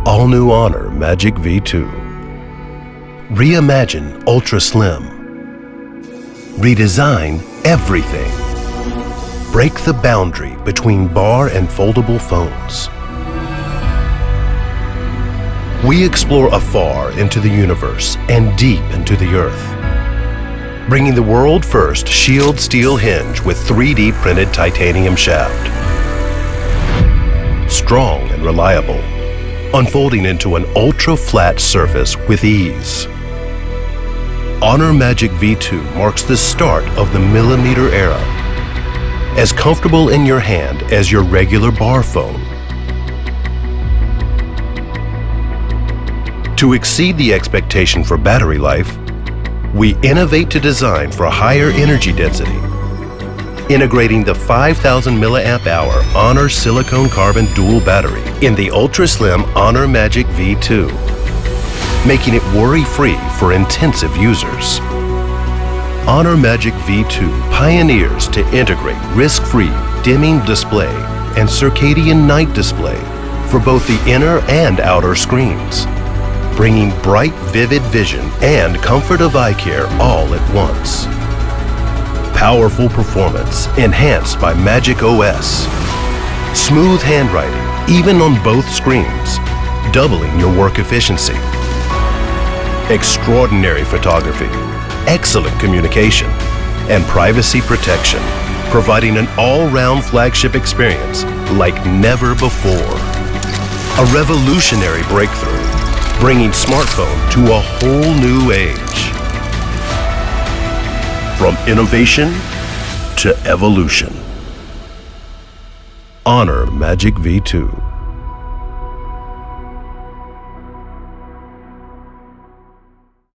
All new Honor Magic V2. Reimagine Ultra Slim. Redesign everything. Break the boundary between bar and foldable phones. We explore afar into the universe and deep into the earth, bringing the world first shield steel hinge with 3D printed titanium shaft. Strong and reliable, unfolding into an ultra flat surface with ease. Honor Magic V2 marks the start of the millimeter era, as comfortable in your hand as your regular bar phone. To exceed the expectation for battery life, we innovate to design for higher energy density, integrating the 5,000 mAh Honor silicone carbon dual battery in the ultra slim Honor Magic V2, making it worry-free for intensive users. Honor Magic V2 pioneers to integrate risk-free dimming display and circadian night display for both the inner and outer screens, bringing bright, vivid vision and comfort of eye care all at once. Powerful performance enhanced by Magic OS. Smooth handwriting even on both screens, doubling your work efficiency. Extraordinary photography, excellent communication, and privacy protection, providing an all-round flagship experience like never before. A revolutionary breakthrough, bringing smartphone to a whole new age. From innovation to evolution. Honor Magic V2.